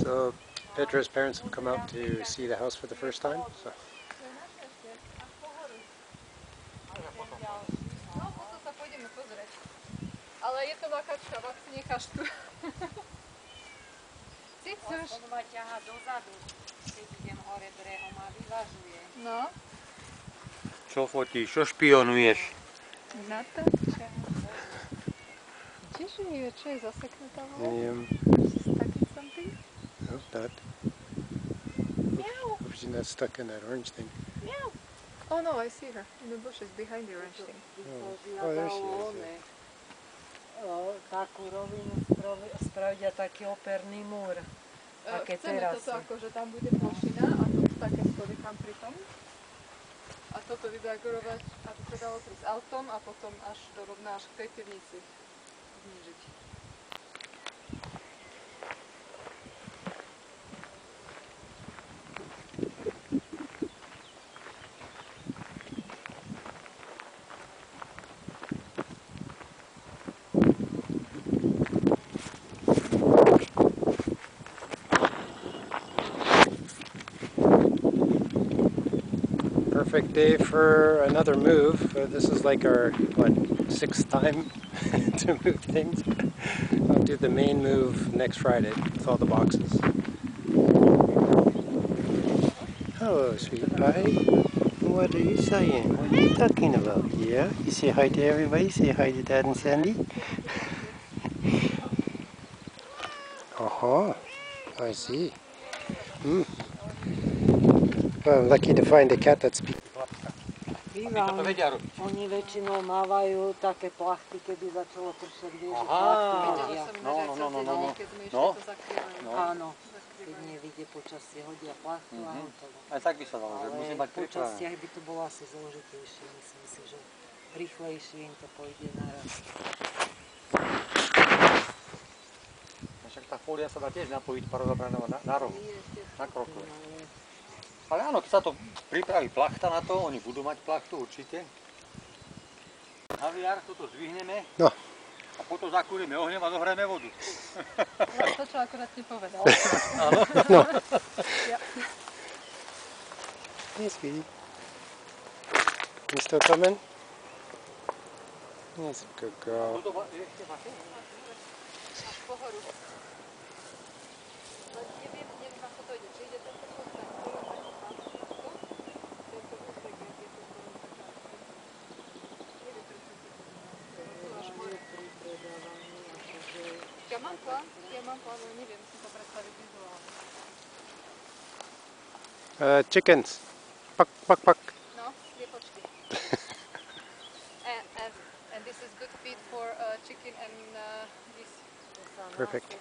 So Petra's parents have come out to see the house for the first time. So. No, potom sa pôjdeme pozrieť. Ale je to makačka, ak si necháš tu. Cicuš. On ma ťahá dozadu, keď idem hore brehom a vyvažuje. No. Čo fotíš? Čo špionuješ? Natáča. Čo je zaseknutá vole? Neviem. Stuck in something? No, not. Meow. Hope she's not stuck in that orange thing. Meow. Oh no, I see her in the bushes behind the orange thing. Oh, there she is. Yeah. Takú rovinu spraviť a taký operný múr. Také Chceme terasy. toto ako, že tam bude plošina a tu také schody tam pri tom. A toto vydekorovať, aby sa dalo prísť autom a potom až do rovna až k tej pivnici znížiť. Perfect day for another move. This is like our, what, 6th time to move things. I'll do the main move next Friday with all the boxes. Hello, sweet pie. What are you saying? What are you talking about? Yeah? You say hi to everybody? Say hi to Dad and Sandy? Uh-huh. I see. Well, I'm lucky to find a cat that speaks. Bývam, oni väčšinou mávajú také plachty, keby začalo pršať, vieš, že plachty hodia. Keď sme ešte to zakrývali. Áno, keď nevidie počasie, hodia plachtu a hotovo. Aj tak by sa dalo, že musí mať Ale v pripravené. počasiach by to bolo asi zložitejšie, myslím si, že rýchlejšie im to pôjde naraz. Však tá fólia sa dá tiež napojiť parodobraného na rohu, na kroku. Ale áno, keď sa to pripraví plachta na to, oni budú mať plachtu určite. Na viar toto zdvihneme a potom zakúrime ohňom a zohrajeme vodu. No, to, čo akurát ti povedal. Áno. No. Hey, sweetie. You still coming? That's a good girl. Až pohoru. Neviem, ako to ide. Či ide tento chod tak dole, tento úsek, jak je to na začiatku. Neviem, prečo to je až hore. Ja mám plán, ale neviem si to predstaviť vizuálne. Chickens. Pak, pak, pak. No, sliepočky. And this is good feed for chicken and this. Perfect.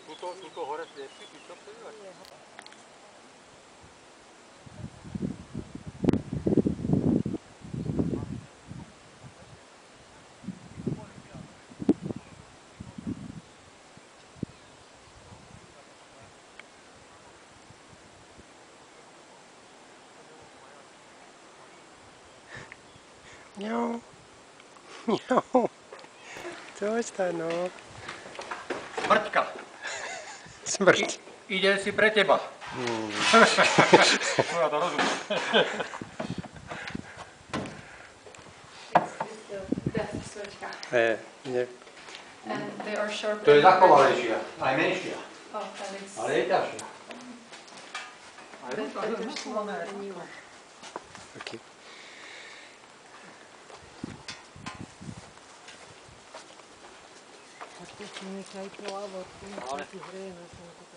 Tuto hore sliepky, ty čo prívaš? Mňau. Mňau. Čo no? Smrťka. Smrť. Ide si pre teba. Ja to rozumiem. Nie. And they are sharp. To je zachovalejšia, aj menšia, Oh, and it's ale je ťažšia. Okay.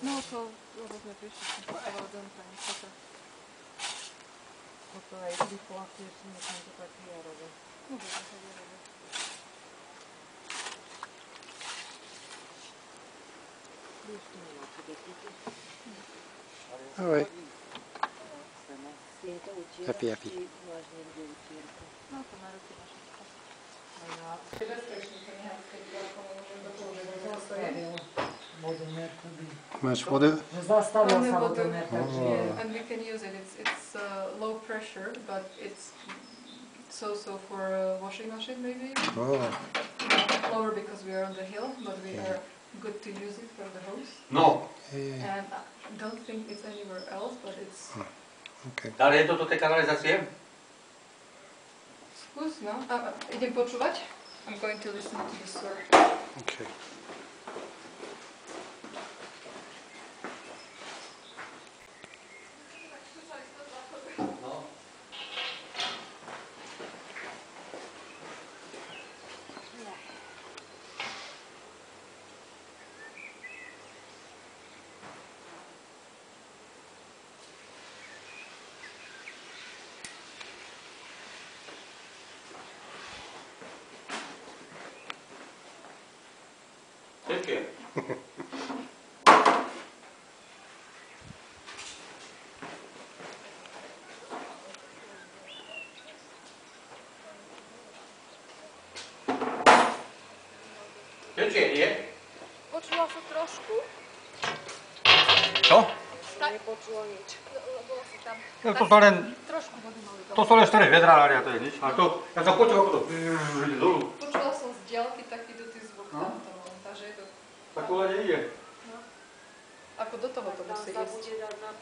No to, lebo sme prišli s kupovať domkami. Toto aj pri plachte, ešte nechám to tak vyjaroviť. Môže to sa vyrobiť. Ahoj. Happy, happy. No to na ruky máš všetko. Máš vodu? Zastavil Only sa water. vodomer, takže... Yeah, and we can use it. It's low pressure, but it's so for washing machine maybe. Oh. Lower because we are on the hill, but we are good to use it for the hose. No, Yeah. And I don't think it's anywhere else, but it's... Okay. ale je to do tej kanalizácie? Skús, no. Idem počúvať? I'm going to listen to the sword. Okay. No. Tečie. Tečie, nie? Počula som trošku. Čo? Nepočulo nič. Bolo si tam. Ja to sa len, Trošku vody mali to sú len staré vedrária, to je nič. Ale to, ja som počul, ako to ide dolu. Počula som z diaľky taký dotý zvuk No. tamto, takže je to... Tak to ide. Ako do toho to Tam musí sa ísť. bude dať na